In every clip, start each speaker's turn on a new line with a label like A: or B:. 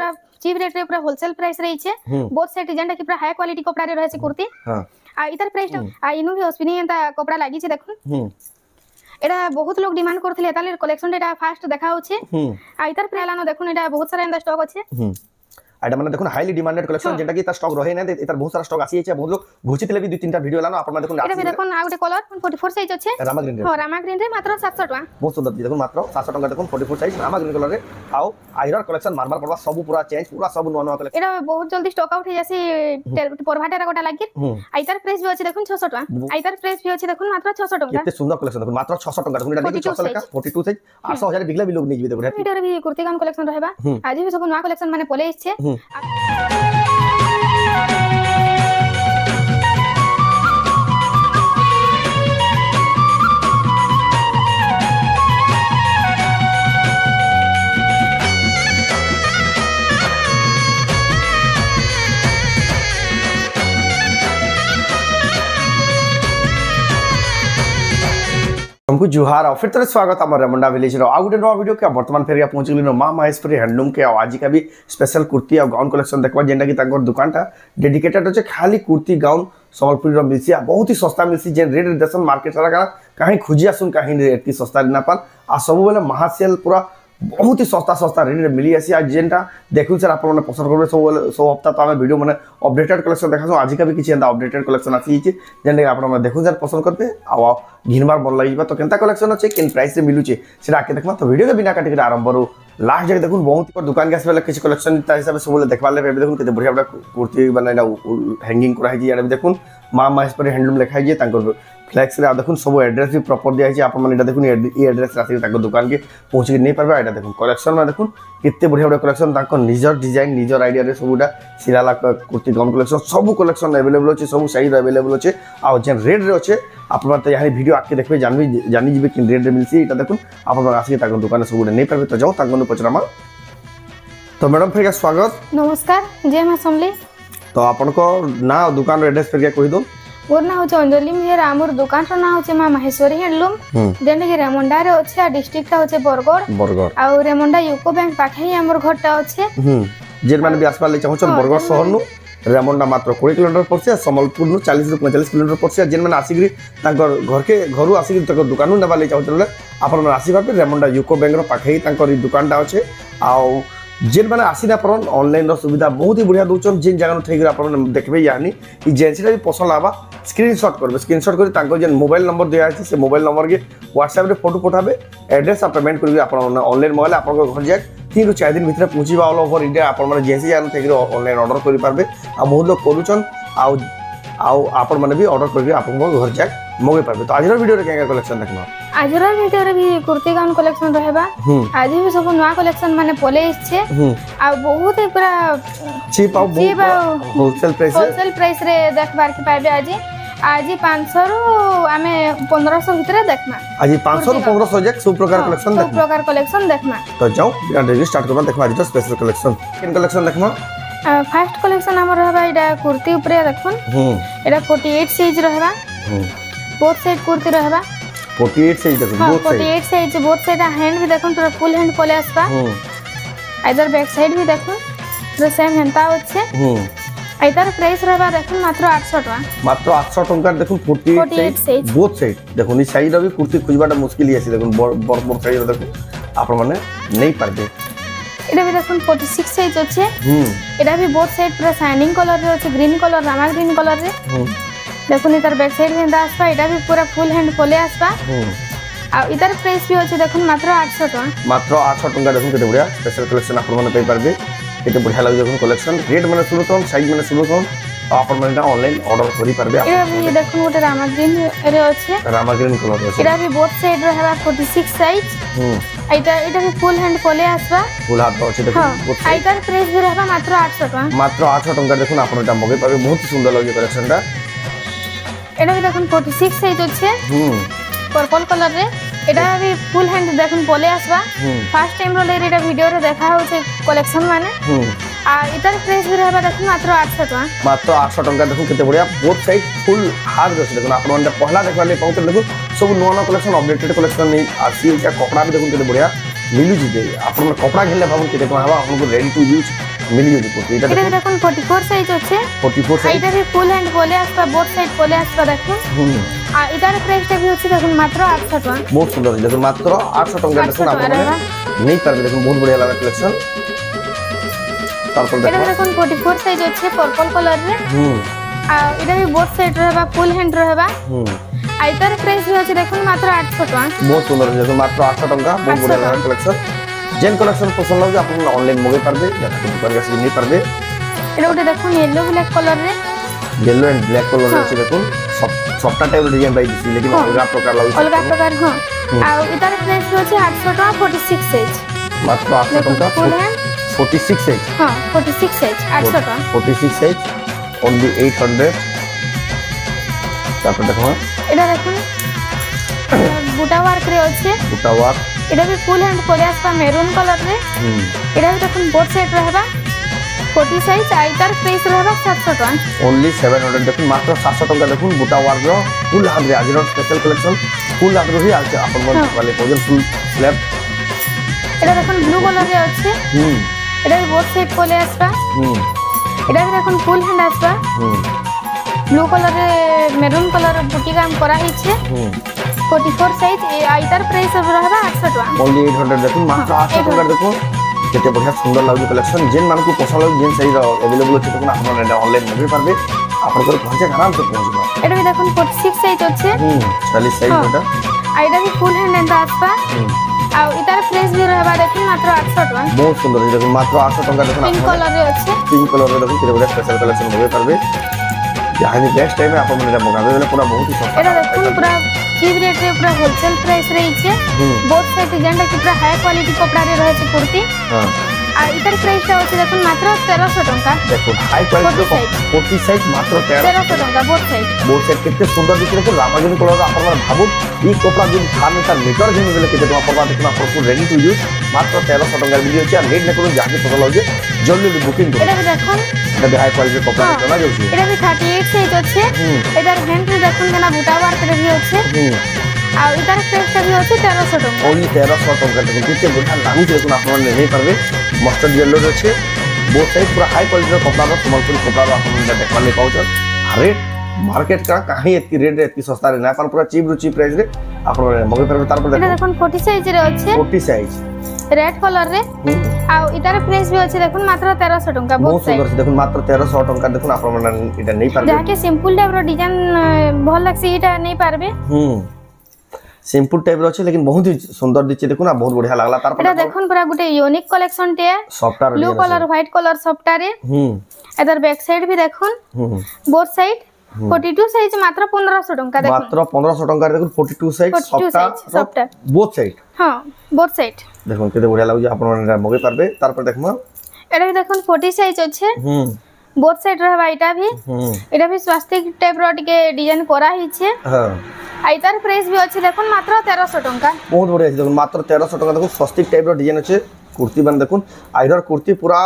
A: पूरा cheap rate रे पूरा होलसेल प्राइस रही छे बोथ सेट जेंटा कि पूरा हाई क्वालिटी कपड़ा रे रहे छे कुर्ती हां आ इधर प्राइस आ इनु भी अस्पिनी एंता कपड़ा लागी छे देखुन एटा बहुत लोग डिमांड करथिले ताले कलेक्शन एटा फास्ट देखा होछे आ इधर प्राइलानो देखुन एटा बहुत सारा एंता स्टॉक अछि
B: आइटा माने देखुन हाईली डिमांडेड कलेक्शन जेंटा कि ता स्टॉक रहे नै एतर बहुत सारा स्टॉक आसी छै बहुत लोग घुचितले भी दु तीनटा वीडियो लानो आपण देखुन
A: एटा भी देखुन आ गुटे कलर 44 साइज अछि
B: रामा ग्रीन रे
A: हां रामा ग्रीन रे मात्र 700 टका
B: बहुत सुंदर देखुन मात्र 700 टका देखुन 44 साइज रामा ग्रीन कलर रे आओ आइरर कलेक्शन मारमार पड़वा सब पूरा चेंज पूरा सब नवा कलेक्शन
A: एटा बहुत जल्दी स्टॉक आउट हो जासी परभाटा गोटा लागी आइतर प्राइस भी अछि देखुन 600 टका आइतर प्राइस भी अछि देखुन मात्र 600 टका
B: केते सुंदर कलेक्शन देखुन मात्र 600 टका देखुन एटा देखि 600 टका 42 साइज 800000 बिगला भी लोग नै जिबे देखुन
A: एटा रे भी कुर्ती गाउन कलेक्शन रहबा आज भी सब नवा कलेक्शन माने पले छै
B: हमको जुहार और फिर तरह स्वागत हमारे रेमुंडा विलेज रो आ गुटे नवा वीडियो के वर्तमान फेरिया पहुंच गेलिनो मां महेश्वरी हैंडलूम के आज का भी स्पेशल कुर्ती और गाउन कलेक्शन देखबा जेंडा कि ताकर दुकानटा डेडिकेटेड होचे खाली कुर्ती गाउन संबलपुर रो मिलसी बहुत ही सस्ता मिलसी जे रेट देसन मार्केट सारा कहीं खोजिया सुन कहीं रेट की सस्ता ना पान आ सब बेले महासेल पूरा बहुत ही सस्ता सस्ता रेट मिली आसी आज जेंटा देखु सर आप माने पसंद करबे सब हफ्ता तो हमें वीडियो माने अपडेटेड कलेक्शन देखासो आज का भी किछि एंदा अपडेटेड कलेक्शन आसी छि जेंटा आप माने देखु सर पसंद करते आ घिनबार मन लागिबा तो केनता कलेक्शन अछि केन प्राइस रे मिलुछि सेटा आके देखमा तो वीडियो के बिना काटी के आरंभ करू लास्ट जगह देखुन बहुत पर दुकान के आसबे किछि कलेक्शन ता हिसाब से सब देखबा ले देखुन केते बढ़िया बढ़िया कुर्ती बनाइना हैंगिंग करा छि यार देखुन मां महेश्वरी हैंडलूम लिखाइ जे तांकर फ्लेक्स रे देखुन सब एड्रेस भी प्रॉपर दिया छै आप माने एटा देखुन ई एड्रेस राखि ताको दुकान के पहुंच के नहीं परबा एटा देखुन कलेक्शन में देखुन केते बढ़िया बढ़िया कलेक्शन ताको निजर डिजाइन निजर आईडिया रे सबुडा सिराला कुर्ती गाउन कलेक्शन सब कलेक्शन अवेलेबल अछि सब साइज अवेलेबल अछि आ जे रेट रे अछि आप तो यहाँ वीडियो आके देखबे जानी जीबे कि रेट रे मिलसी एटा देखुन आप आसी ताको दुकान सब नहीं परबे तो जाओ ताको पचरामा तो मैडम फिर स्वागत
A: नमस्कार जय मां समली
B: तो आपन को ना दुकान एड्रेस फिर कहि दो
A: मोर ना होचे अंजलि मेहरा हमर दुकान रो ना होचे मां महेश्वरी हैंडलूम जेने के रेमुंडा रे होचे डिस्ट्रिक्ट होचे बरगड़ आ रेमुंडा यूको बैंक पाखे हमर घरटा होचे
B: जेर माने भी आसपा ले चाहौ बरगड़ शहर नु रेमुंडा मात्र 20 किलोमीटर पड़ছে संबलपुर नु 40 से 45 किलोमीटर पड़ছে जेन माने आसीग्री तांकर घर के घरु आसीग्री तक दुकान नु नबा ले चाहौ आपन आसी भाबे रेमुंडा यूको बैंक रो पाखे तांकर दुकानटा होचे आ जेन माने आसीना परन ऑनलाइन रो सुविधा बहुत ही बढ़िया दोचन जेन जगह न थैगर आपन देखबे यानी ई जेंसीटा भी पसंद आबा स्क्रीनशॉट करबे स्क्रीनशॉट करी तांको जेन मोबाइल नंबर दिया छै से मोबाइल नंबर के व्हाट्सएप रे फोटो पठाबे एड्रेस आ पेमेंट करबे आपन ऑनलाइन मोबाइल आपन घर जाय 3 रु 4 दिन भीतर पहुंचीबा ऑल ओवर इंडिया आपन माने जेंसी जगह न थैगर ऑनलाइन ऑर्डर करि पारबे आ बहुत लोग करूचन आ आपन माने भी ऑर्डर करबे आपन घर जाय मगे पारबे तो आजर वीडियो रे केगा कलेक्शन देखना
A: आजर वीडियो रे भी कुर्ती गाउन कलेक्शन रहबा आज भी सब नवा कलेक्शन माने पले छै आ बहुत ही पूरा
B: चीप आ होलसेल
A: प्राइस रे देखबार के पाबे आज 500 रु आमे 1500 भीतर देखमा
B: आज 500 रु 1500 जक सब प्रकार कलेक्शन देखमा तो जाओ बिना देरी स्टार्ट करबा देखबा आज स्पेशल कलेक्शन केन कलेक्शन देखमा
A: फर्स्ट कलेक्शन हमर रहबा एटा कुर्ती ऊपर देखुन एटा 48 साइज रहबा बोथ साइड कुर्ती रहबा
B: 48 साइज देखुन
A: both side both side hand भी देखुन पूरा फुल हैंड पले आसबा इधर बैक साइड भी देखुन पूरा सेम हेंता होचे इधर प्राइस रहबा देखुन मात्र 800
B: टका देखुन 48 साइज बोथ साइड देखुन ई साइड रो भी कुर्ती खुजबाटा मुश्किल आसी देखुन बड़ साइज देखुन आप माने नहीं पारबे
A: एटा भी देखुन 46 साइज होचे एटा भी बोथ साइड पूरा शाइनिंग कलर रे होचे green colour Rama green colour रे देखुन इधर बैक साइड में आसबा एटा भी पूरा फुल हैंड पले आसबा आ इधर प्राइस भी होचे देखुन मात्र 800
B: टका देखुन केते बढ़िया स्पेशल कलेक्शन आप माने पे पारबे केते बढ़िया लागे देखुन कलेक्शन रेट माने सुनो तो साइज माने सुनो तो आप माने ऑनलाइन ऑर्डर करि पारबे
A: ये देखुन गोटे रामा ग्रीन रे होचे
B: रामा ग्रीन कलर होचे
A: एटा भी बोथ साइड रहबा 46 साइज एटा भी फुल हैंड पले आसबा
B: फुल हाथ होचे देखुन
A: इधर प्राइस भी रहबा मात्र 800
B: टका देखुन आप एटा मगे पाबे बहुत सुंदर लागे कलेक्शनटा
A: एटा भी देखुन 46 साइज होचे पर्पल कलर रे एटा भी फुल हैंड देखुन पले आसबा फर्स्ट टाइम रो ले एटा वीडियो रे देखा होचे कलेक्शन माने आ इधर प्राइस भी रहबा देखुन मात्र 800
B: टका देखुन केते बढ़िया बोथ साइड फुल हाथ रे देखुन आपण माने पहला देखबा ले पहुंच देखुन सब नवा कलेक्शन अपडेटेड कलेक्शन नहीं आसी एटा कपड़ा भी देखुन केते बढ़िया मिलु जी आपण कपड़ा घेले भाबु केते कोन हवा आपन रेडी टू यूज मिली होती कुर्ती
A: এটা দেখুন 44 সাইজ আছে
B: 44 সাইজ
A: এটা भी ফুল হ্যান্ড বলে আসবা বোথ সাইড বলে আসবা দেখুন আর এটার প্রাইসটা भी হচ্ছে দেখুন মাত্র 800 টাকা
B: बहुत सुंदर है देखो मात्र 800 टका देखो आप नहीं पारबे देखो बहुत बढ़िया लगा कलेक्शन तारपर
A: এটা
B: देखो
A: দেখুন 44 সাইজ আছে पर्पल कलर रे আর এটা भी বোথ সাইড रहबा ফুল হ্যান্ড रहबा আর এটার প্রাইস भी আছে দেখুন মাত্র 800 টাকা
B: बहुत सुंदर है देखो मात्र 800 टका बहुत बढ़िया लगा कलेक्शन जेन कलेक्शन पसंद लागे आप ऑनलाइन मगे पारबे या दुकान के नहीं पारबे
A: এটা ওটা দেখুন येलो ब्लैक कलर रे
B: येलो एंड ब्लैक कलर আছে দেখুন সবটা টাইপ ডিজাইন বাই দিছি लेकिन अलग प्रकार लागै
A: अलग प्रकार हां আর এটার প্রাইস হচ্ছে 800 টাকা 46 সাইজ
B: मात्र 800 टका 46 साइज
A: हां 46 साइज 800 টাকা
B: 46 साइज ओनली 800 তারপর দেখো
A: এটা দেখুন বুটা ওয়ার্ক রে আছে
B: বুটা ওয়ার্ক
A: এটা भी ফুল হ্যান্ড পরে আসবা মেরুন কালার রে এটা দেখুন বোথ সাইড रहबा 40 সাইজ আইটার প্রাইস रहबा 700 টাকা
B: ओनली 700 দেখুন মাত্র 700 টাকা দেখুন বুটা ওয়ার্ক র ফুল হাত রে আজির স্পেশাল কালেকশন ফুল হাত রে আছে আপন মন वाले भोजन ফুল স্ল্যাব
A: এটা দেখুন ব্লু কালার রে আছে এটা বোথ সাইড পরে আসবা এটা দেখুন ফুল হ্যান্ড আসবা ব্লু কালার রে মেরুন কালার বুটি কাম করা হইছে 44 সাইজ আইটার প্রাইস रहबा 800 টাকা
B: ओनली 800 দেখুন মাত্র 800 টাকা দেখুন কেতে বঢ়িয়া সুন্দর লাগুଛି कलेक्शन जेन मानकु पसंद लाग जेन सही अवेलेबल আছে দেখুন আপনারা এটা অনলাইন মগে পারবে আপনাদের ঘরে আরাম সে পৌঁছবে
A: এটা भी দেখুন 46 সাইজ আছে
B: 40 সাইজ এটা
A: আইটা भी ফুল হ্যান্ড এন্ড আসবা আর এটার প্রাইস भी रहबा দেখুন মাত্র 800 টাকা
B: बहुत सुंदर है देखুন মাত্র 800 টাকা দেখুন
A: পিঙ্ক কালার রে আছে
B: पिंक कलर रे देखुन केते बढिया स्पेशल कलेक्शन मगे पारबे यानी बेस्ट टाइम में आपन मन এটা মগাবে বলে পুরা বহুত সস্তা
A: এটা দেখুন পুরা চিপ রেট রে পুরা হোলসেল প্রাইস রয়েছে বোথ সাইড যেটা কি পুরা হাই কোয়ালিটি কপড়া রে রয়েছে কুর্তি
B: हां
A: আর এটার প্রাইসটা হচ্ছে দেখুন মাত্র 1300 টাকা
B: দেখুন হাই কোয়ালিটি 40 সাইজ মাত্র
A: 1300 টাকা বোথ সাইড
B: बहुत से केते सुंदर दिख देखो रामागिन कलर आपन मन भाबु ई कपड़ा जो थान का मीटर जिन बेले केते टका पड़बा देखुन आपन को रेडी टू यूज मात्र 1300 टाका वीडियो আছে আর রেড না করুন যাকে পছন্দ লাগে জলদি বুকিং করুন
A: এটা দেখুন
B: এটা হাই কোয়ালিটি কপড়া চলা যাচ্ছে
A: এটা भी 38 সাইজ আছে এটার হ্যান্ড রে দেখুন কেনা বুটা ওয়ার্ক রে আছে আর এটার প্রাইসটা भी আছে 1300 টাকা
B: ओनली 1300 টাকা দেখুন কেতে বড় লাগু দেখুন आपन मन नहीं पारबे मस्टर्ड येलो আছে बहुत साइज पूरा हाई क्वालिटी कपड़ा रो सम्बलपुरी कपड़ा रो आपन मन देखा ले पाउछ रेट मार्केट का कहीं इतनी रेट रे इतनी सस्ता रे ना पर पूरा चीप रुचि प्राइस रे आपन मगे पारबे तार पर
A: এটা দেখুন 40 সাইজ রে আছে
B: 40 साइज
A: রেড কালার রে আর এটার প্রাইস भी আছে দেখুন মাত্র 1300 টাকা
B: बहुत
A: বোথ সাইড
B: सुंदर देखुन मात्र 1300 টাকা দেখুন आपन मन এটা नहीं पारबे
A: যাকে সিম্পল টাইপ रो डिजाइन ভাল লাগছে এটা नहीं পারবে
B: सिंपल टाइप रो আছে लेकिन बहुत ही सुंदर दिखे देखुन आ बहुत बढ़िया लागला तार पर
A: এটা দেখুন পুরা গুটে ইউনিক কালেকশন তে
B: software
A: blue colour white colour সফটওয়্যারে এটার ব্যাক সাইড भी দেখুন বোথ সাইড 42 সাইজ মাত্র 1500 টাকা দেখুন
B: মাত্র 1500 টাকা দেখুন 42 সাইজ সফটওয়্যার both সাইড
A: हां बोथ साइड
B: দেখুন কেতে বঢ়িয়া লাগুছে আপন মানে মগে পারবে তারপর দেখমা
A: এটা দেখুন 40 সাইজ আছে बोथ साइड रहबा এটা भी स्वास्तिक टाइप रो टिके डिजाइन करा हिचे
B: हां
A: आइतार प्राइस भी अछि देखुन मात्र 1300 टका
B: बहुत बढ़िया है देखुन मात्र 1300 टाका देखुन स्वास्तिक टाइप रो डिजाइन আছে कुर्ती बन देखुन आइडर कुर्ती पूरा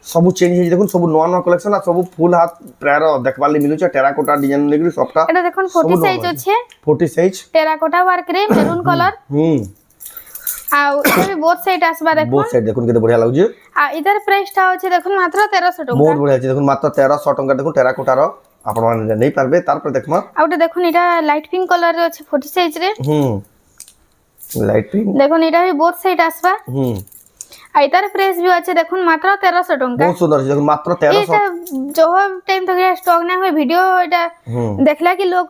B: सब चेंज है देखुन सब नवा नवा कलेक्शन आ सब फुल हाथ प्रायर देखबाली मिलु छ टेराकोटा डिजाइन लेकि सबटा
A: এটা দেখুন 40 সাইজ আছে
B: 40 साइज
A: टेराकोटा वर्क रे मेरून कलर आ এটা भी बोथ साइड आसबा देखुन
B: बोथ साइड देखुन केते बढ़िया लागु
A: आ इधर प्राइस ता अछि देखुन मात्र 1300 टका
B: बहुत बढ़िया है देखुन मात्र 1300 टका देखुन टेराकोटा रो आपण माने नहीं पारबे तार पर देखमा
A: आउटे देखुन इटा लाइट पिंक कलर रे अछि 40 साइज रे
B: लाइट पिंक
A: देखुन इटा भी बोथ साइड आसबा आइतार प्राइस भी अछि देखुन मात्र 1300 टका
B: बहुत सुंदर है देखुन मात्र 1300
A: एटा जो टाइम तक स्टॉक ना होय वीडियो एटा देखला कि लोग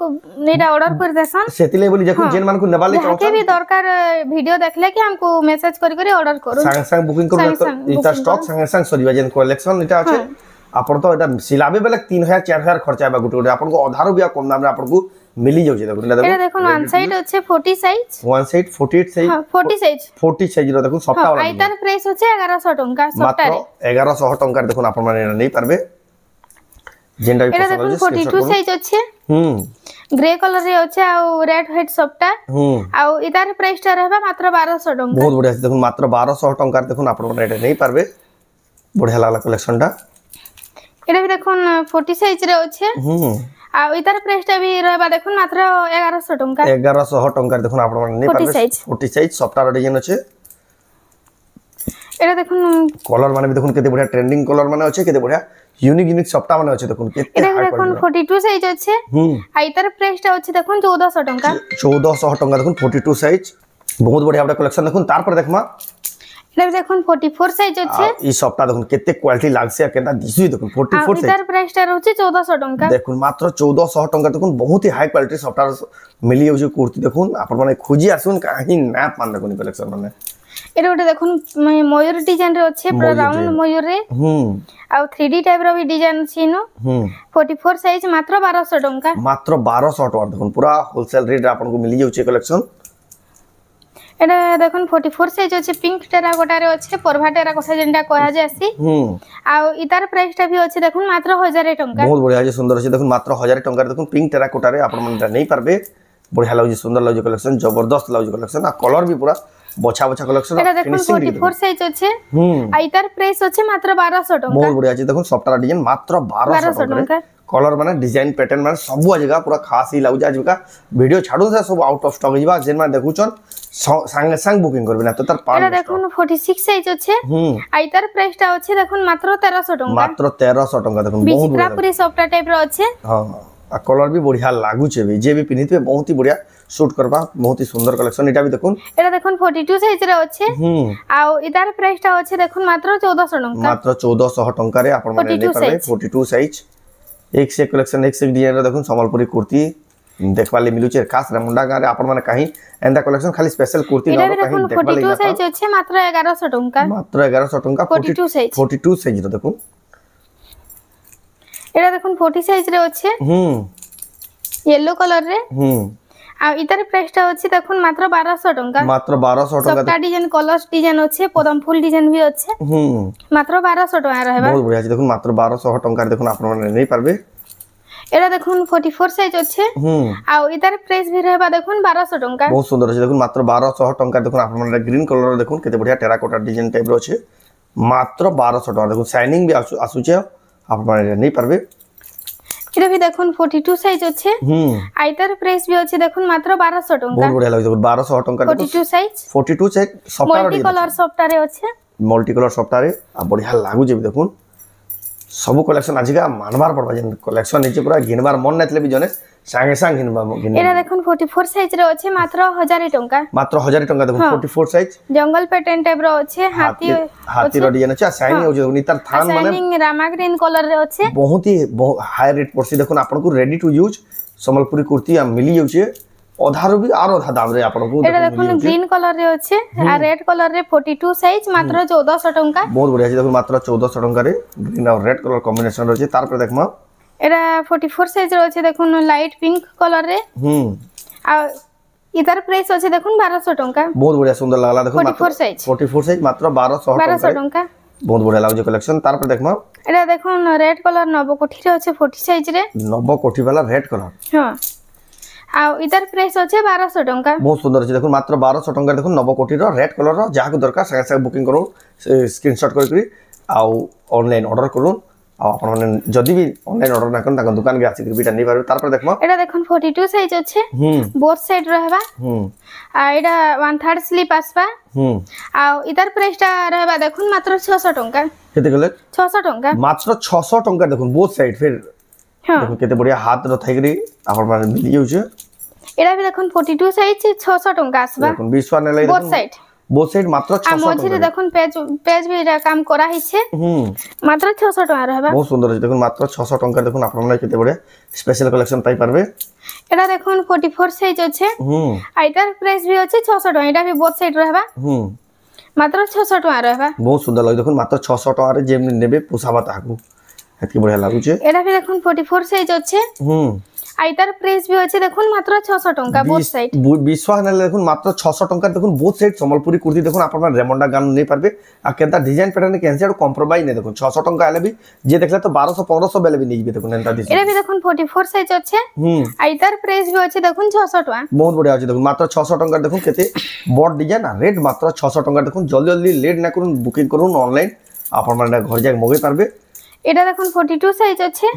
A: नेटा ऑर्डर कर देसन
B: सेतिले बोली देखुन जेन मान को नेबाले चाहता
A: के भी दरकार वीडियो देखले कि हमको मैसेज करी करी ऑर्डर करू
B: संग संग बुकिंग करू इटा स्टॉक संग संग सरीबा जेन कलेक्शन इटा আছে आपण तो एटा सिलाबे बेले 3000 4000 खर्चा बा गुटे गुटे आपण को आधार भी कम दाम रे आपण को मिली जाउ छै देखुन
A: एटा देखुन वन साइड আছে 40 साइज
B: वन साइड 48 साइज
A: हां 40 साइज
B: 40 साइज रो देखुन सफ्टा वाला
A: आइतार प्राइस আছে 1100 टका सफ्टा रे
B: मात्र 1100 टका देखुन आपण माने नहीं पारबे जेंडा भी
A: पसंद हो 42 साइज আছে ग्रे कलर रे আছে आ रेड व्हाइट सफ्टा आ इतार प्राइस ता रहबा मात्र 1200 टका
B: बहुत बढ़िया देखुन मात्र 1200 टका देखुन आपण माने एटा नहीं पारबे बढ़िया लागला कलेक्शन टा
A: एटा भी देखुन 40 साइज रे আছে आ इतार प्राइस ता भी रहबा देखुन मात्र 1100 टका
B: 1100 टका देखुन आपण माने नहीं पारबे 40 साइज सफ्टा डिजाइन আছে
A: এটা দেখুন
B: কলর মানে দেখুন কেতে বড়িয়া ট্রেন্ডিং কলর মানে আছে কেতে বড়িয়া ইউনিক ইউনিক সবটা মানে আছে দেখুন কেতে
A: এটা
B: হাই
A: দেখুন
B: কোয়ালিটি
A: 42 সাইজ আছে আর এটার প্রাইসটা হচ্ছে দেখুন 1400 টাকা
B: 1400 টাকা দেখুন 42 সাইজ বহুত বড়িয়া একটা কালেকশন দেখুন তারপর দেখমা
A: এটা দেখুন 44 সাইজ আছে
B: এই সবটা দেখুন কেতে কোয়ালিটি লাগছে আর কেটা দিছুই দেখুন 44 সাইজ
A: এটার প্রাইসটা রয়েছে 1400 টাকা
B: দেখুন মাত্র 1400 টাকা দেখুন বহুত হি হাই কোয়ালিটি সবটা মিলি যাচ্ছে কুর্তি দেখুন আপন মানে খুঁজি আসুন কাহি না পান দেখুন কালেকশন মানে
A: এটা ওটা দেখুন ময়ূর ডিজাইন রে আছে পুরো রাউন্ড ময়ূর রে আর 3D টাইপ র বি ডিজাইন ছিনো 44 সাইজ মাত্র 1200 টাকা
B: মাত্র 1200 টাকা দেখুন পুরা হোলসেল রেট আপনাকে মিলি যাচ্ছে কালেকশন
A: এটা দেখুন 44 সাইজ আছে পিঙ্ক টেরাকোটা রে আছে পরভা টেরাকোটা যেটা কয়া যাসি আর ইতার প্রাইসটা ভি আছে দেখুন মাত্র 1000 টাকা
B: বহুত বড়িয়া আছে সুন্দর আছে দেখুন মাত্র 1000 টাকা দেখুন পিঙ্ক টেরাকোটা রে আপন মানে নেই পারবে বড়িয়া লাগুছে সুন্দর লাগুছে কালেকশন জবরদস্ত লাগুছে কালেকশন আর কলর ভি পুরা বছা বছা কালেকশন
A: এটা দেখুন 44 সাইজ আছে আর ইতার প্রাইস আছে মাত্র 1200 টাকা
B: বহুত বড়িয়া আছে দেখুন সবটা ডিজাইন মাত্র 1200 টাকা কলর মানে ডিজাইন প্যাটার্ন মানে সবু জায়গা পুরা খাস হি লাগুছে আজকা ভিডিও ছাড়ু সব আউট অফ স্টক হইবা যেন মানে দেখুছন সঙ্গে সঙ্গে বুকিং করবে না তো তার
A: এটা দেখুন 46 সাইজ আছে আর ইতার প্রাইসটা আছে দেখুন মাত্র 1300 টাকা
B: মাত্র 1300 টাকা দেখুন বহুত
A: বিচিত্রা পুরি সফটা টাইপ র আছে
B: হ্যাঁ আর কলর भी बढ़िया लागुचे भी जे भी पिनितबे बहुत ही बढ़िया शूट करबा बहुत ही सुंदर कलेक्शन এটা भी দেখুন
A: এটা দেখুন 42 সাইজ রে আছে আর ইতার প্রাইসটা আছে দেখুন মাত্র 1400 টাকা
B: মাত্র 1400 টাকা রে আপন মানে নেই পাবে 42 সাইজ एक से कलेक्शन एक से डिजाइन रे দেখুন সম্বলপুরি কুর্তি দেখবালে মিলুছে খাস রামুন্ডা গারে আপন মানে কাহি এন্ডা কলেকশন খালি স্পেশাল কুর্তি
A: এটা
B: না
A: দেখুন 42 সাইজ আছে মাত্র 1100 টাকা
B: মাত্র 1100 টাকা
A: 42 সাইজ
B: 42 সাইজ রে দেখুন
A: এটা দেখুন 40 সাইজ রে আছে येलो कलर रे आ इतार प्राइसटा अछि देखुन मात्र 1200 टंका
B: मात्र 1200 टंका
A: सबटा डिजाइन कलर्स डिजाइन अछि पदम फुल डिजाइन भी अछि मात्र 1200 टका रहबा
B: बहुत बढ़िया अछि देखुन मात्र 1200 टंका देखुन आपन माने नै पारबे
A: एरा देखुन 44 साइज अछि आ इतार प्राइस भी रहबा देखुन 1200 टंका
B: बहुत सुंदर अछि देखुन मात्र 1200 टंका देखुन आपन माने ग्रीन कलर देखुन केते बढ़िया टेराकोटा डिजाइन टाइप रो अछि मात्र 1200 टंका देखुन शाइनिंग भी आसुचे आपन माने नै पारबे
A: এটা भी দেখুন 42 সাইজ আছে আইতার প্রাইস भी আছে দেখুন মাত্র 1200 টাকা
B: বহুত বড়িয়া লাগে দেখুন 1200 টাকা
A: 42 size
B: 42 size softer
A: multi colour সফটারে আছে
B: মাল্টি কালার সফটারে আর বড়িয়া লাগু যে দেখুন सब कलेक्शन आजिका मानबार पड़बा जेन कलेक्शन निचे पूरा घिनबार मन नातले भी जने संगे संग घिनबा घिन
A: एरा देखुन 44 साइज रे अछि मात्र 1000 टंका
B: मात्र 1000 टंका देखुन 44 साइज
A: जंगल पैटर्न टाइप रो अछि
B: हाथी रो डिजाइन अछि शाइनिंग हो जे तार थान माने
A: शाइनिंग रामा ग्रीन कलर रे अछि
B: बहुत ही हाई रेट पड़सी देखुन आपन को ready to use Sambalpuri kurti आ मिली जाउछे अधारो भी आरो आधा दाम रे आपन को
A: एटा देखुन ग्रीन कलर रे अछि आ रेड कलर रे 42 साइज मात्र 1400 टंका
B: बहुत बढ़िया छै देखुन मात्र 1400 टंका रे ग्रीन और रेड कलर कॉम्बिनेशन रहै छै तार पर देखमा
A: एटा 44 साइज रे अछि देखुन लाइट पिंक कलर रे आ इधर प्राइस अछि देखुन 1200 टंका
B: बहुत बढ़िया सुंदर लागला देखुन
A: 44 साइज
B: मात्र 1200 टंका बहुत बढ़िया लागो कलेक्शन तार पर देखमा
A: एटा देखुन रेड कलर नव कोठी रे अछि 40 साइज रे
B: नव कोठी वाला रेड कलर
A: हां आ इधर प्राइस अछि 1200 टंका
B: बहुत सुंदर अछि देखुन मात्र 1200 टंका देखुन नव कोठी रो रेड कलर रो जाहा को दरकार संगे संगे बुकिंग करू स्क्रीनशॉट करी आ ऑनलाइन ऑर्डर करू आ अपन माने जदी भी ऑनलाइन ऑर्डर ना करन त दुकान के आसी बिटा नै पारबे तार पर देखमा
A: एटा देखुन 42 साइज अछि बोथ साइड रहबा आ एटा 1/3 स्लिप आसबा आ इधर प्राइसटा रहबा देखुन मात्र 600 टंका
B: केते गले
A: 600 टंका
B: मात्र 600 टंका देखुन बोथ साइड फिर देखो केते बढ़िया हाथ रो थाइगरी आपन माने मिली जाउछे
A: एटा भी देखुन 42 साइज 600 टंका आसबा
B: देखुन 20 वाला ले बोथ साइड मात्र 600 टंका
A: मझिरे देखुन पेज भी एटा काम करा हिछे मात्र 600 टंका रहबा
B: बहुत सुंदर अछि देखुन मात्र 600 टंका देखुन आपन माने केते बढ़िया स्पेशल कलेक्शन पाई परबे
A: एटा देखुन 44 साइज अछि आइतर प्राइस भी अछि 600 टंका एटा भी बोथ साइड रहबा मात्र 600 टंका रहबा
B: बहुत सुंदर लाग देखुन मात्र 600 टंका रे जेम नेबे पुसाबा ताकू एतकी बढ़िया लागुचे
A: एटा भी देखुन 44 साइज अछि आइतर प्राइस भी अछि देखुन मात्र 600 टंका बोथ साइड
B: विश्वास न देखुन मात्र 600 टंका देखुन बोथ साइड संबलपुरी कुर्ती देखुन आपन रेमंडा गान नै पारबे आ केनता डिजाइन पैटर्न कैंसिल कॉम्प्रोमाइज नै देखुन 600 टंका आले भी जे देखला तो 1200 1500 बेले भी नै देखुन एंता दिस
A: एटा भी देखुन 44 साइज अछि आइतर प्राइस भी अछि देखुन 600 टंका
B: बहुत बढ़िया अछि देखुन मात्र 600 टंका देखुन केते बॉड डिजाइन आ रेट मात्र 600 टंका देखुन जल्दी जल्दी लेट ना करून बुकिंग करून ऑनलाइन आपन माने घर जाय मगे पारबे
A: এটা দেখুন 42 সাইজ আছে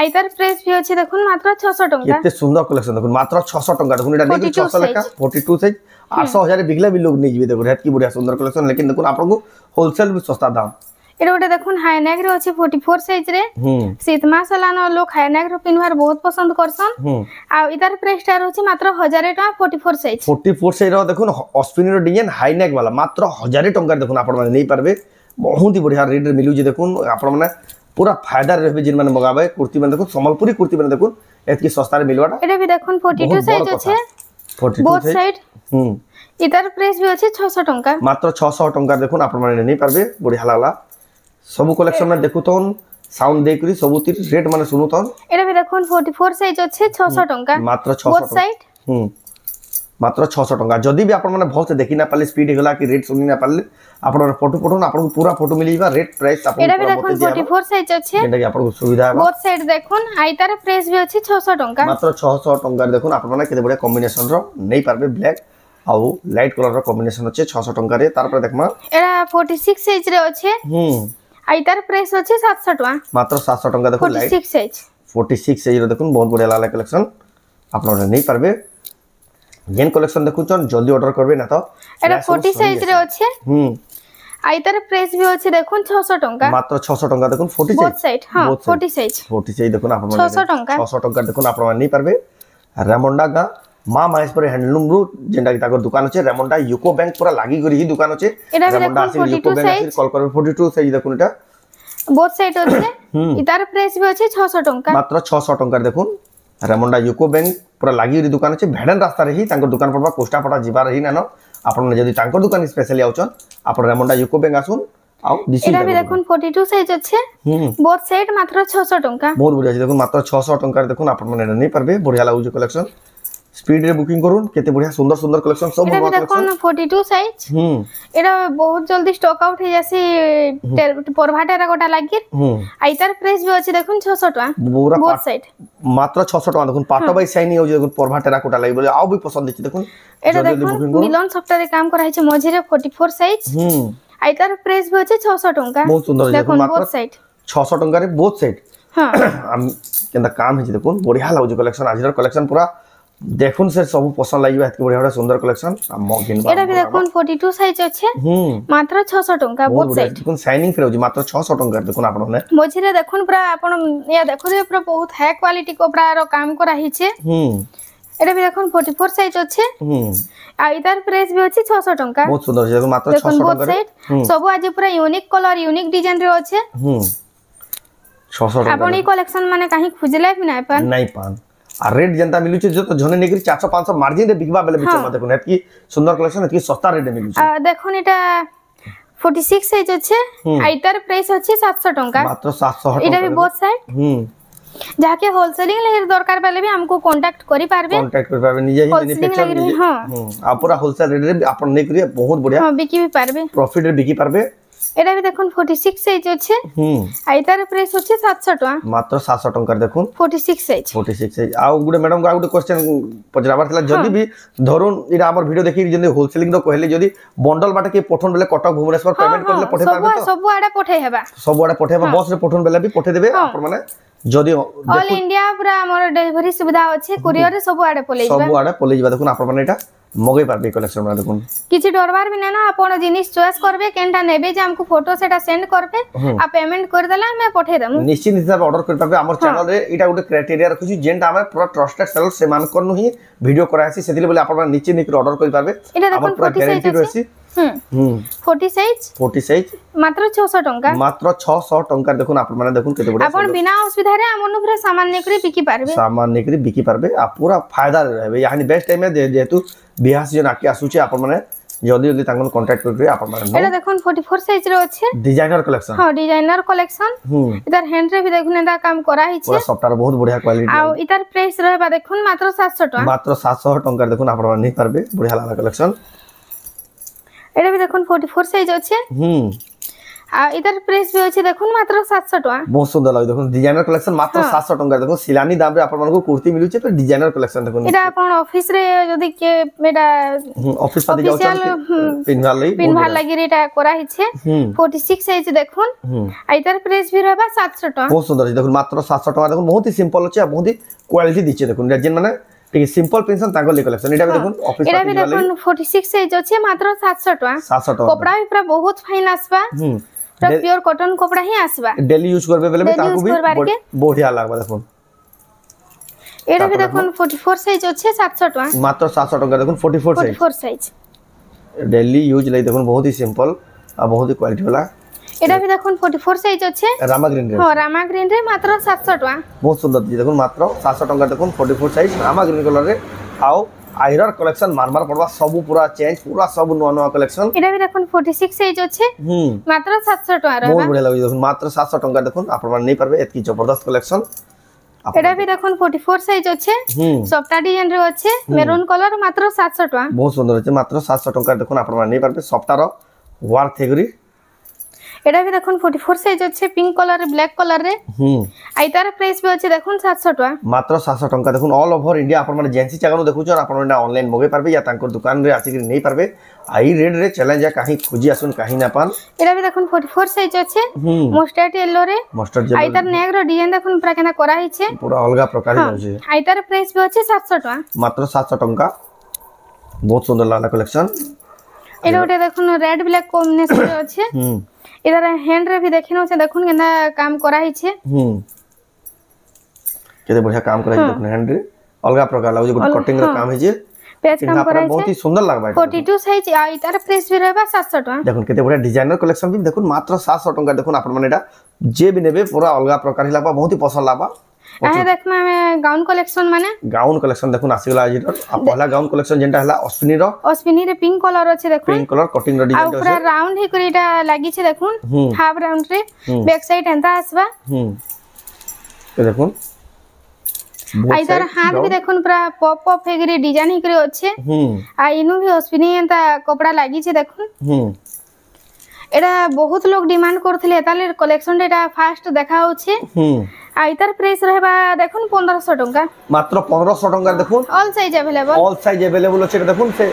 A: আইতার প্রাইস भी আছে দেখুন মাত্র 600 টাকা
B: কেতে সুন্দর কালেকশন দেখুন মাত্র 600 টাকা দেখুন এটা নেকি 600 লেখা 42 সাইজ 800 हजार बिगला भी लोग नहीं जीवे देखो हेत की बढ़िया सुंदर कलेक्शन लेकिन देखो आपको होलसेल भी सस्ता दाम
A: এটা ওটা দেখুন হাই নেক রে আছে 44 সাইজ রে শীত মাস লানো লোক হাই নেক রে পিনবার বহুত পছন্দ করছন আর ইতার প্রাইস টা রয়েছে মাত্র 1000 টাকা 44 সাইজ
B: 44 সাইজ র দেখুন অস্পিনির ডিজাইন হাই নেক वाला মাত্র 1000 টাকা দেখুন আপন মানে নেই পারবে बहुत ही बढ़िया रेट रे मिलू जे देखुन आपन माने पूरा फायदा रहबे जिन माने मगाबे कुर्ती माने देखुन संबलपुरी कुर्ती माने देखुन एतकी सस्ता रे मिलवाटा
A: एटा भी देखुन 42 साइज আছে 42 बोथ साइड इतार प्राइस भी আছে 600 টাকা
B: मात्र 600 টাকা देखुन आपन माने नहीं पारबे बढ़िया लागला सब कलेक्शन में देखुतन साउंड देखरी सबुती रेट माने सुनुतन
A: एटा भी देखुन 44 साइज আছে 600 টাকা
B: मात्र 600
A: बोथ साइड
B: मात्र 600 टाका जदी भी आपण माने बहुत से देखि ना पाले स्पीड हेगला कि रेट सुनि ना पाले आपण फोटो पठन आपण पूरा फोटो मिलिबा रेट प्राइस आपण
A: एटा भी देखुन 44 साइज আছে
B: जेटा कि आपण सुविधा है
A: बोथ साइड देखुन आइतार प्राइस भी আছে 600 টাকা
B: मात्र 600 टाका देखुन आपण माने केते बढ़िया कॉम्बिनेशन रो नहीं पारबे ब्लैक आउ लाइट कलर रो कॉम्बिनेशन अछि 600 टाका रे तार पर देखमा
A: एटा 46 साइज रे अछि आइतार प्राइस अछि 700 टाका
B: मात्र 700 टाका देखो लाइट
A: 46 साइज
B: 46 साइज रो देखुन बहुत बढ़िया लागला कलेक्शन आपण नहीं पारबे जेन कलेक्शन देखुचन जल्दी ऑर्डर करबे ना तो
A: एटा 40 साइज रे अछि आइतार प्राइस भी अछि देखुन 600 टाका
B: मात्र 600 टाका देखुन 40
A: बोथ साइड हां 40 साइज
B: देखुन आपण
A: 600 टाका
B: 600 टाका देखुन आपण नहीं पारबे रेमंडा का मां महेश्वरी हैंडलूम रू जेंडा की ताकर दुकान अछि रेमंडा यूको बैंक पूरा लागी करी ही दुकान अछि रेमंडा asi UCO bank asi call कर 42 साइज देखुन एटा
A: बोथ साइड अछि इतार प्राइस भी अछि 600 टाका
B: मात्र 600 टाका देखुन रेमंडा यूको बैंक पूरा लागी दुकान अछि भेडन रास्ता रे ही तांकर दुकान पड़बा कोस्टा पटा जिबा रही ना आपण जदी तांकर दुकान स्पेशली आउचन आपण रेमंडा यूको बैंक आसुन आउ दिसी
A: एटा भी देखुन 42 साइज अछि बोथ साइड मात्र 600 टाका
B: बहुत बढ़िया देखुन मात्र 600 टाका देखुन आपण माने नहीं पारबे बढ़िया लागु जो कलेक्शन स्पीड रे बुकिंग करूं केते बढ़िया सुंदर सुंदर कलेक्शन सब
A: नवा कलेक्शन 42 साइज एटा बहुत जल्दी स्टॉक आउट हे जासी परभाटा गोटा लागी आइतार प्राइस भी अछि देखुन 600 टाका बोथ साइड
B: मात्र 600 टाका देखुन पाटो बाय साइन हो देखुन परभाटा गोटा लागि बोले आउ भी पसंद अछि देखुन
A: एटा देखुन मिलन सॉफ्टवेयर काम करा छै मझी रे 44 साइज आइतार प्राइस भी अछि 600 टाका
B: बहुत सुंदर देखुन मात्र
A: बोथ साइड
B: 600 टाका रे बोथ साइड हां केंदा काम है देखुन बढ़िया लागु कलेक्शन आजिर कलेक्शन पूरा देखुन से सब पसंद लागिबा एत बढ़िया सुंदर कलेक्शन मगिन
A: एटा भी देखुन 42 साइज अछि मात्र 600 टाका बोथ साइड
B: देखुन शाइनिंग फिर मात्र 600 टाका देखुन आपण ने
A: मझी रे देखुन पूरा आपण या देखो जे पूरा बहुत हाई क्वालिटी कपड़ा रो काम करा ही छे एटा भी देखुन 44 साइज अछि आ इधर प्राइस भी अछि 600 टाका
B: बहुत सुंदर देखुन मात्र 600 टाका
A: सब आज पूरा यूनिक कलर यूनिक डिजाइन रे अछि
B: 600 टाका
A: आपण ई कलेक्शन माने काहे खुजले भी नहीं पान
B: आ रेट जनता मिलु छै जो तो जने नेगरी 400 500 मार्जिन रे बिकबा बेले बिचमा देखुन एत की सुंदर कलेक्शन एत की सस्ता रेट मिलु छै
A: देखुन एटा 46 साइज अछि आइतार प्राइस अछि 700 टाका
B: मात्र 700 टाका
A: एटा भी बोथ साइड जाके होलसेलिंग ले दरकार पहले भी हमको कांटेक्ट करि पारबे
B: निजे ही मैन्युफैक्चर हां आ पूरा होलसेल रेट रे आपण नै करिए बहुत बढ़िया
A: हां बिकी भी पारबे
B: प्रॉफिट रे बिकी पारबे
A: एटा भी देखुन 46 साइज अछि आइतार प्राइस अछि 700 टाका
B: मात्र 700 टाका देखुन
A: 46 साइज
B: आ गुडे मैडम का गुडे क्वेश्चन पजराबार थला जदी भी धरुन इरा हमर वीडियो देखि जदी होलसेलिंग द कहले जदी बंडल बाटे के पठन बेले कटक भुवनेश्वर पेमेंट करले पठे पाबे तो
A: सब आडा पठे हेबा
B: बस रे पठन बेले भी पठे देबे आपण माने जदी
A: ऑल इंडिया पूरा हमर डिलीवरी सुविधा अछि कुरियर रे सब आडा पले जिबा
B: देखुन आपण माने एटा मगै पारबे कलेक्शन में देखुन
A: किछि डरबार भी ना ना आपण जिनिस चॉइस करबे केनटा नेबे जे हमको फोटो सेटा सेंड करबे आ पेमेंट कर देला मैं पठे देम
B: निश्चित हिसाब ऑर्डर कर पाबे हमर चैनल रे एटा गुटे क्राइटेरिया रखुछी जेंटा हमर पूरा ट्रस्टेड सेलर से मान करनु ही वीडियो करासी सेदिले बोले आपण निश्चित निक ऑर्डर कर पाबे
A: हमर पूरा गारंटी रहसी 40 साइज मात्र 600 टाका
B: मात्र 600 टाका देखुन आपण माने देखुन केते बडा
A: आपण बिना असुविधा रे हमनु पूरा सामान नेकरी बिकी पारबे आ पूरा फायदा रहबे यानी बेस्ट टाइम में जेतु बिहास जन आके आसुचे आपण माने जल्दी जल्दी तांगन कांटेक्ट करबे आपण माने एटा देखुन 44 साइज रे अछि
B: डिजाइनर कलेक्शन
A: हां डिजाइनर कलेक्शन इधर हैंड रे भी देखुन एदा काम करा ही छे
B: पूरा सॉफ्टवेयर बहुत बढ़िया क्वालिटी
A: आ इधर प्राइस रहबा देखुन मात्र 700 टाका
B: मात्र 700 टाका देखुन आपण माने नहीं पारबे बढ़िया लागला कलेक्शन
A: एटा भी देखुन 44 साइज अछि आ इधर प्राइस भी अछि देखुन मात्र 700 टका
B: बहुत सुंदर लागै देखुन डिजाइनर कलेक्शन मात्र 700 टका देखुन सिलानी दाम रे आपन मानको कुर्ती मिलु छै पर डिजाइनर कलेक्शन देखुन
A: एटा अपन ऑफिस रे जदी के एटा
B: ऑफिस पाती जाउ छ पिनवाल
A: लागि रेटा करा हि छै 46 साइज देखुन आ इधर प्राइस भी रहबा 700 टका
B: बहुत सुंदर देखुन मात्र 700 टका देखुन बहुत ही सिंपल छै बहुत ही क्वालिटी दिछे देखुन जेन माने ठीक सिंपल पेंशन ताको ले कलेक्शन एटा भी देखुन ऑफिस
A: एटा भी देखुन 46 साइज अछि मात्र 700 टका
B: 700 टका
A: कपड़ा भी पूरा बहुत फाइन आसबा प्योर कॉटन कपड़ा ही आसबा
B: डेली यूज करबे बेले ताको भी बढ़िया लागबा देखुन
A: एटा भी देखुन 44 साइज अछि 700 टका
B: मात्र 700 टका देखुन 44
A: साइज
B: डेली यूज ले देखुन बहुत ही सिंपल आ बहुत ही क्वालिटी वाला
A: एटा भी देखुन 44 साइज अछि
B: रामा ग्रीन रे
A: हां रामा ग्रीन रे मात्र 700 टका
B: बहुत सुंदर देखुन मात्र 700 टका देखुन 44 साइज रामा ग्रीन कलर रे आओ आयरर कलेक्शन मारमार पड़वा सब पूरा चेंज पूरा सब नवा नवा कलेक्शन
A: एटा भी देखुन 46 साइज अछि मात्र 700 टका रे
B: बहुत बढ़िया लागै देखुन मात्र 700 टका देखुन आपण मान नै परबे एतकी जबरदस्त कलेक्शन
A: एटा भी देखुन 44 साइज अछि सॉफ्ट डिजाइन रे अछि मेरून कलर मात्र 700 टका
B: बहुत सुंदर अछि मात्र 700 टका देखुन आपण मान नै परबे सॉफ्ट रो वर्क थेगरी
A: एटा भी देखुन 44 साइज अछि पिंक कलर ब्लैक कलर रे आइतार प्राइस भी अछि देखुन 700 टका
B: मात्र 700 टका देखुन ऑल ओवर इंडिया आपण माने जेंसी जगह देखु छ आपण माने ऑनलाइन मगे परबे या तांको दुकान रे आसी कि नै परबे आई रेड रे चैलेंज या काहे खोजी आसुन काहे ना पान
A: एटा भी देखुन 44 साइज अछि मस्टर्ड येलो रे
B: मस्टर्ड येलो
A: आइतार नेक रो डिजाइन देखुन पूरा केना करा हि छै
B: पूरा अलगा प्रकार हि छै
A: आइतार प्राइस भी अछि 700 टका
B: मात्र 700 टका बहुत सुंदर लागला कलेक्शन
A: एटा ओटे देखुन रेड ब्लैक कॉम्बिनेशन रे अछि इधर हैंड रे भी देखिनो से देखुन केना काम करा हि छै
B: केते बढ़िया काम करा हि देखुन हैंड रे अलगा प्रकार लागो जे कटिंग रो काम हि जे
A: पेज काम करा हि
B: बहुत ही सुंदर लागबा
A: 42 साइज आ इधर प्राइस भी रहबा 700 टका
B: देखुन केते बढ़िया डिजाइनर कलेक्शन भी देखुन मात्र 700 टका देखुन आपण माने एटा जे भी नेबे पूरा अलगा प्रकार हि लागबा बहुत ही पसंद लागबा
A: आहे देखमा में गाउन कलेक्शन माने
B: गाउन कलेक्शन देखुन आसीगला आज आ पहला गाउन कलेक्शन जेंटा हला अश्विनी रे पिंक कलर अछि देखुन
A: पिंक
B: कलर कटिंग रो डिजाइन
A: अछि पूरा राउंड ही करिटा लागि छै देखुन हाफ राउंड रे बैक साइड एंता आसबा
B: ए देखुन
A: आ इधर हाथ भी देखुन पूरा पॉप पॉप हेगरी डिजाइन ही करी अछि आ इनु भी अश्विनी एंता कपड़ा लागि छै देखुन एटा बहुत लोग डिमांड करथिले ताले कलेक्शन एटा फास्ट देखा होछि आ इधर प्राइस रहबा देखुन 1500 टका
B: मात्र 1500 टका देखुन
A: ऑल साइज अवेलेबल
B: अछि देखुन से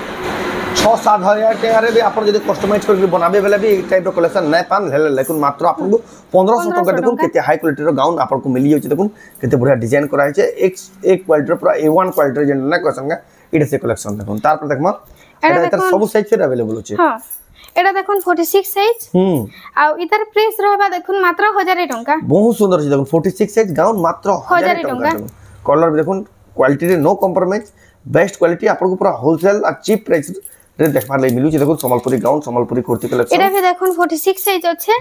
B: 6-7 हजार टका रे भी आपण जदी कस्टमाइज करके बनाबे बेले भी एक टाइप रो कलेक्शन नै पान ले लेकिन मात्र आपन को 1500 टका देखुन केते हाई क्वालिटी रो गाउन आपन को मिली होछि देखुन केते बढ़िया डिजाइन करा छै एक क्वालिटी रो पूरा A1 क्वालिटी जेन ना कसंगा इडे से कलेक्शन देखुन तार पर देखमा एटा इधर सब साइज से अवेलेबल अछि
A: हां एटा देखुन 46 साइज आ इधर प्राइस रहबा देखुन मात्र 1000 टका
B: बहुत सुंदर छै देखुन 46 साइज गाउन मात्र 1000 टका कलर भी देखुन क्वालिटी रे नो कॉम्प्रोमाइज बेस्ट क्वालिटी आपन को पूरा होलसेल आ चीप प्राइस रे देखबा ले मिलु छै देखुन संबलपुरी गाउन संबलपुरी कुर्ती कलेक्शन
A: एटा भी देखुन 46 साइज अछि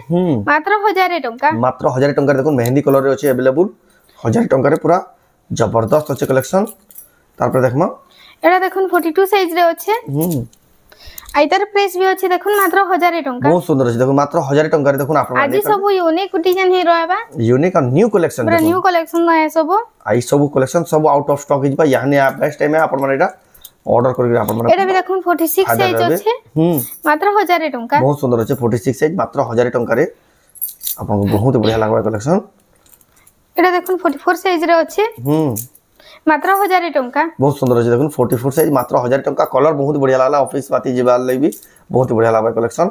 A: मात्र 1000 टका
B: मात्र 1000 टका देखुन मेहंदी कलर रे अछि अवेलेबल 1000 टका रे पूरा जबरदस्त अछि कलेक्शन तार पर देखमा
A: एटा देखुन 42 साइज रे अछि आइतर प्राइस भी अछि देखुन मात्र 1000 टका
B: बहुत सुंदर अछि देखुन मात्र 1000 टका रे देखुन आपन
A: आज सब यूनिक डिजाइन ही रहबा
B: यूनिक और न्यू कलेक्शन
A: पूरा न्यू कलेक्शन है सब
B: आई सब कलेक्शन सब आउट ऑफ स्टॉक हिजबा यानी आप बेस्ट टाइम में आपन माने एटा ऑर्डर करके आपन माने
A: एटा भी देखुन 46 साइज अछि मात्र 1000 टका
B: बहुत सुंदर अछि 46 साइज मात्र 1000 टका रे आपन को बहुत बढ़िया लागबा कलेक्शन
A: एटा देखुन 44 साइज रे अछि मात्र 1000 टका
B: बहुत सुंदर अछि देखुन 44 साइज मात्र 1000 टका कलर बहुत बढ़िया लागला ऑफिस पाती जेबाल ले भी बहुत बढ़िया लागबा कलेक्शन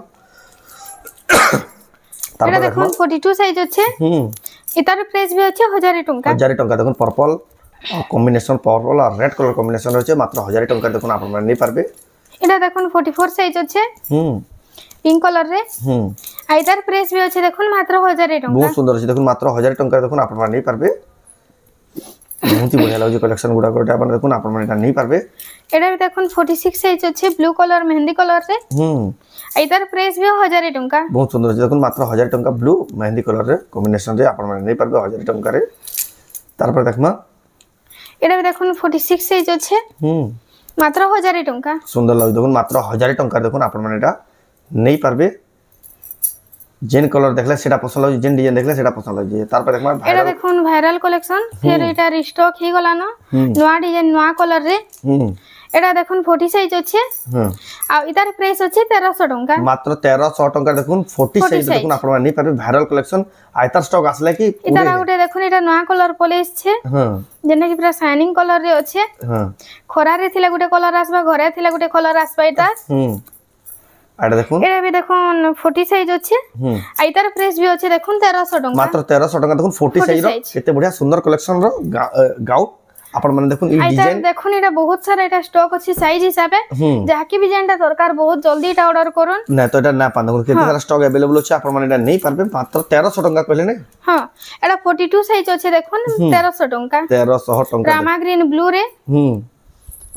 A: एटा देखुन 42 साइज अछि इतार प्राइस भी अछि 1000 टका
B: 1000 टका देखुन पर्पल कॉम्बिनेशन पर्पल और रेड कलर कॉम्बिनेशन अछि मात्र 1000 टका देखुन आपन माने नै पारबे
A: एटा देखुन 44 साइज अछि पिंक कलर रे आइतार प्राइस भी अछि देखुन मात्र 1000 टका
B: बहुत सुंदर अछि देखुन मात्र 1000 टका देखुन आपन माने नै पारबे बहुत ही बढ़िया लागो कलेक्शन गुडा कोटा अपन देखुन आपन माने नै पारबे
A: एटा भी देखुन 46 साइज अछि ब्लू कलर मेहंदी कलर रे इधर प्राइस भी 1000 टका
B: बहुत सुंदर अछि देखुन मात्र 1000 टका ब्लू मेहंदी कलर रे कॉम्बिनेशन रे आपन माने नै पारबे 1000 टका रे तार पर देखमा
A: एटा भी देखुन 46 साइज अछि मात्र 1000 टका
B: सुंदर लागो देखुन मात्र 1000 टका देखुन आपन माने एटा नै पारबे जेन कलर देखले सेटा पसंद लागो जेन डिजाइन देखले सेटा पसंद लागो तार पर देखमा
A: एटा देखुन वायरल कलेक्शन फिर एटा रिस्टॉक ही गला न नवा डिजाइन नवा कलर रे এটা দেখুন 40 সাইজ আছে আর ইতার প্রাইস আছে 1300 টাকা
B: মাত্র 1300 টাকা দেখুন 40 সাইজ দেখুন আপনারা নেই পারবে ভাইরাল কালেকশন আইতার স্টক আসলে কি
A: ইতার আউটে দেখুন এটা নয়া কালার পলে আসছে যেটা কি পুরা শাইনিং কালার রে আছে খরারে থিলা গুটে কালার আসবা ঘরে থিলা গুটে কালার আসবা এটা
B: এটা দেখুন
A: এটা भी দেখুন 40 সাইজ আছে আর ইতার প্রাইস भी আছে দেখুন 1300 টাকা
B: মাত্র 1300 টাকা দেখুন 40 সাইজ র কেতে বঢ়িয়া সুন্দর কালেকশন র গাউট আপন মানে দেখুন এই ডিজাইন
A: দেখুন এটা বহুত সারা এটা স্টক আছে সাইজ হিসাবে যাকি भी যেটা দরকার বহুত জলদি এটা অর্ডার করুন
B: না তো এটা না পান দেখুন কেতে সারা স্টক अवेलेबल আছে আপন মানে এটা নেই পারবে মাত্র 1300 টাকা কইলে না
A: হ্যাঁ এটা 42 সাইজ আছে দেখুন 1300 টাকা
B: 1300 টাকা
A: রামা গ্রিন ব্লু রে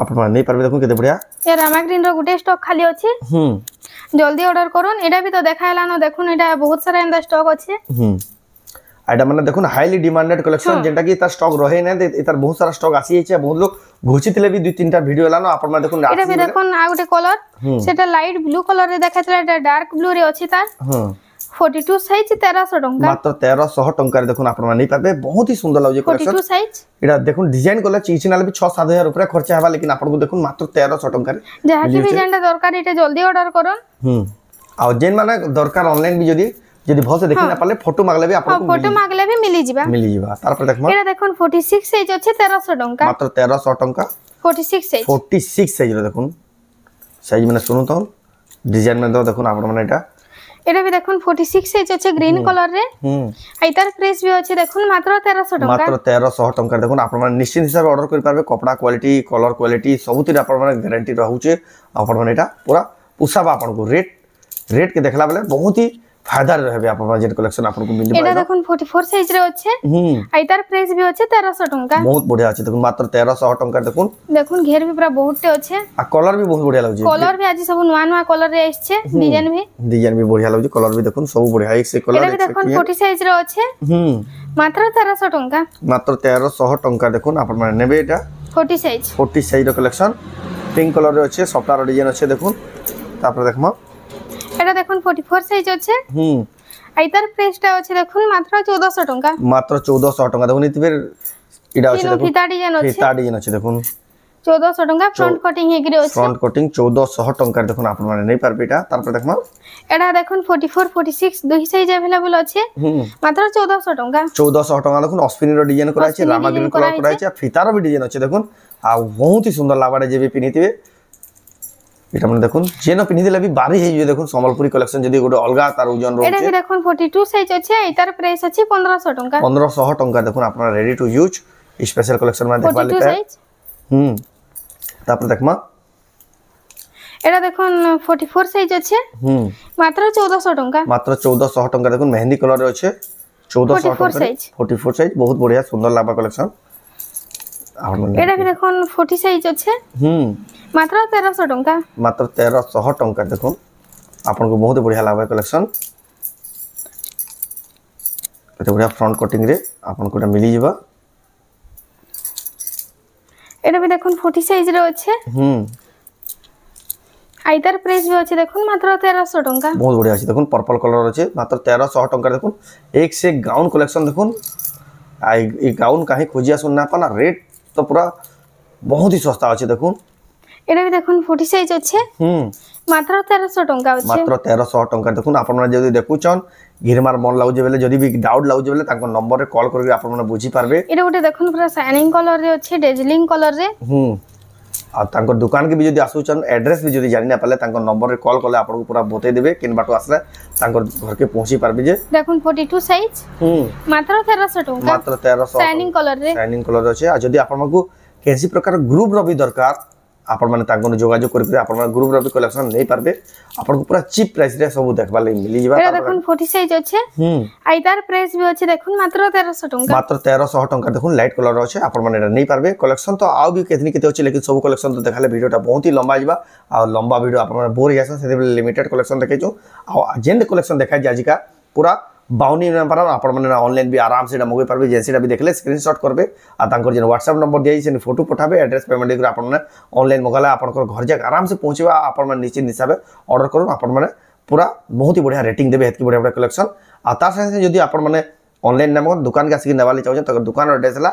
B: আপন মানে নেই পারবে দেখুন কেতে বঢ়িয়া
A: এ রামা গ্রিন র গুটে স্টক খালি আছে জলদি অর্ডর করুন এটা भी তো দেখাইলানো দেখুন এটা বহুত সারা এন্ড স্টক আছে
B: এটা মানে দেখুন হাইলি ডিমান্ডেড কালেকশন যেটা কি তার স্টক রহে না এটার বহুত সারা স্টক আসি আছে বহুত লোক ঘুচিতলে भी দুই তিনটা ভিডিও এলানো আপন মানে দেখুন
A: এটা भी দেখুন আর গুটে কালার সেটা লাইট ব্লু কালার রে দেখাইতলা এটা ডার্ক ব্লু রে আছে তার 42 সাইজ 1300 টাকা
B: মাত্র 1300 টাকা দেখুন আপন মানে নেই পাবে বহুত হি সুন্দর লাগে কালেকশন
A: 42 সাইজ
B: এটা দেখুন ডিজাইন কলে চিচিনালে भी 6-7000 উপরে খরচা হবা लेकिन आपन को देखুন মাত্র 1300 টাকা
A: যাকি भी যেটা দরকার এটা জলদি অর্ডার করুন
B: আর যেন মানে দরকার অনলাইন भी যদি ভলসে দেখি না পারলে ফটো মাগলে भी आपन को
A: ফটো মাগলে भी মিলি যাবা
B: তারপর দেখো
A: এটা দেখুন 46 সাইজ আছে 1300 টাকা
B: মাত্র 1300 টাকা
A: 46 সাইজ
B: 46 সাইজ দেখুন সাইজ মানে শুনুন তো ডিজাইন মানে দেখুন আপন মানে
A: এটা भी দেখুন 46 সাইজ আছে গ্রিন কালার রে আইতার প্রাইস भी আছে দেখুন মাত্র 1300 টাকা
B: মাত্র 1300 টাকা দেখুন আপন মানে নিশ্চিত হিসাবে অর্ডার করি পারবে কপড়া কোয়ালিটি কলর কোয়ালিটি সবুতির আপন মানে গ্যারান্টি রহুছে আপন মানে এটা পুরা পুসাবা আপন को रेट के देखला बेले बहुत ही फायदा रहबे आपन जे कलेक्शन आपन को मिल
A: এটা দেখুন 44 সাইজ রে আছে আইতার প্রাইস भी আছে 1300 টাকা
B: बहुत बढ़िया আছে দেখুন মাত্র 1300 টাকা
A: দেখুন ঘের भी পুরা বহুতটে আছে
B: আর কলর भी बहुत बढ़िया लागছে
A: কলর भी আজি সব নয়া নয়া কলর রে আসছে ডিজাইন
B: भी बढ़िया लागছে কলর भी দেখুন সব बढ़िया এক সে কলর
A: এটা দেখুন 40 সাইজ রে আছে মাত্র 1300 টাকা
B: মাত্র 1300 টাকা দেখুন আপন মানে নেবে এটা
A: 40 সাইজ
B: র কালেকশন পিঙ্ক কলর রে আছে সফটওয়্যার ডিজাইন আছে দেখুন তারপর দেখমা
A: এটা দেখুন 44 সাইজ আছে আইতার প্রাইসটা আছে দেখুন মাত্র 1400 টাকা
B: মাত্র 1400 টাকা দেখুন ইতিবের এটা আছে দেখুন
A: ফিতা ডিজাইন আছে
B: দেখুন
A: 1400 টাকা ফ্রন্ট কাটিং হেগিরে আছে
B: ফ্রন্ট কাটিং 1400 টাকা দেখুন আপন মানে নেই পারবে এটা তারপর দেখমা
A: এটা দেখুন 44 46 দুই সাইজ अवेलेबल আছে মাত্র 1400 টাকা
B: 1400 টাকা দেখুন অসপিনির ডিজাইন করা আছে রামা গ্রিন কালার করা আছে ফিতারও भी ডিজাইন আছে দেখুন আর বহুত হি সুন্দর লাগবারে যে भी পিনিতিবে এটা মানে দেখুন যেন পিনি দিলে भी বাড়ি হই দেখুন সম্বলপুরি কালেকশন যদি গোটে অলগা তার ওজন রয়েছে
A: এটা দেখুন 42 সাইজ আছে এটার প্রাইস আছে 1500 টাকা
B: 1500 টাকা দেখুন আপনারা ready to use special collection মানে দেখবা লিতে তারপর দেখমা
A: এটা দেখুন 44 সাইজ আছে মাত্র 1400 টাকা
B: মাত্র 1400 টাকা দেখুন মেহেন্দি কালার আছে 1400 টাকা 44 সাইজ বহুত বড়িয়া সুন্দর লাগবা কালেকশন
A: এটা भी দেখুন 40 সাইজ আছে মাত্র 1300 টাকা
B: মাত্র 1300 টাকা দেখুন आपन को बहुत बढ़िया लागबा कलेक्शन एते बढ़िया फ्रंट कटिंग रे आपन को मिली जिबा
A: এটা भी দেখুন 40 সাইজ রে আছে আইতার প্রাইস भी আছে দেখুন মাত্র 1300 টাকা
B: बहुत बढ़िया আছে দেখুন पर्पल कलर আছে মাত্র 1300 টাকা দেখুন एक से गाउन कलेक्शन देखुन आई ई गाउन काहे खोजिया सुनना पाना रेट तो पूरा बहुत ही सस्ता আছে দেখুন
A: এটা भी দেখুন 40 সাইজ আছে মাত্র 1300 টাকা আছে
B: মাত্র 1300 টাকা দেখুন আপনারা যদি দেখুচন ঘিরমার মন লাগুছে বেলে যদি भी ডাউট লাগুছে বেলে তাଙ୍କ নম্বর রে কল করি আপনারা বুঝি পারবে
A: এটা ওটা দেখুন পুরো শাইনিং কলর রে আছে ডেজলিং কলর রে
B: আর তাଙ୍କ দোকান के भी যদি আসুচন এড্রেস भी যদি জানি না পালে তাଙ୍କ নম্বর রে কল করলে আপনাকে পুরা বতাই দেবে কিন বাটো আসলে তাଙ୍କ ঘর के পৌঁছি পারবে যে
A: দেখুন 42 সাইজ মাত্র 1300 টাকা
B: মাত্র 1300
A: শাইনিং কলর
B: রে আছে আর যদি আপনাকে কেনসি প্রকার গ্রুপ র भी দরকার आपण माने तांको जोगाजोग करि आपण माने ग्रुप रो भी कलेक्शन नै पारबे आपण को पूरा चीप प्राइस रे सब देखबा ले मिली जिबा
A: ए देखुन 40 साइज अछि आइतार प्राइस भी अछि देखुन मात्र 1300 टंका
B: मात्र 1300 टंका देखुन लाइट कलर रो अछि आपण माने नै पारबे कलेक्शन तो आउ भी केतनी केते अछि लेकिन सब कलेक्शन तो देखाले वीडियोटा बहुत ही लंबा जिबा आ लंबा वीडियो आपण माने बोर यासन सेते लिमिटेड कलेक्शन देखै छु आ जेंड कलेक्शन देखाइ जे आजिका पूरा बाउनी नंबर आपण माने ऑनलाइन भी आराम से मगै पारबे जेंसीटा भी देखले स्क्रीनशॉट करबे आ तांकर जे व्हाट्सएप नंबर दियै से फोटो पठाबे एड्रेस पेमेंट कर आपण माने ऑनलाइन मगाला आपण घर जाक आराम से पहुंचबा आपण माने निश्चित हिसाब ऑर्डर करू आपण माने पूरा बहुत ही बढ़िया रेटिंग देबे हेतकी बढ़िया बढ़िया कलेक्शन आ तार संगे जदी आपण माने ऑनलाइन नाम दुकान के आसी नेवाली चाहौ त दुकान एड्रेस ला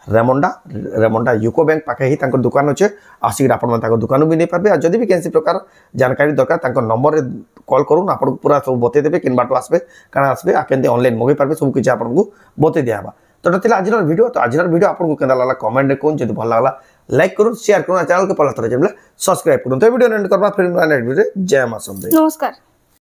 B: रेमंडा यूको बैंक पाखे ही तांकर दुकान अच्छे आसिक आपण तांकर दुकान भी नहीं पारबे आ जदि भी कैसी प्रकार जानकारी दरकार तांकर नंबर रे कॉल करूँ आपको पूरा सब बते देबे किन बाटो आसबे काना आसबे आ केनते ऑनलाइन मगे पारबे सब किछ आपको बते दियाबा तो थिला आजर वीडियो तो आजर वीडियो आपको केनदा लागला कमेंट रे कोन जदि भल लागला लाइक करूँ शेयर करूँ चैनल के पहला थरा जमले सब्सक्राइब करूँ तो वीडियो एंड करबा फिर नेक्स्ट वीडियो जय मां सब
A: नमस्कार।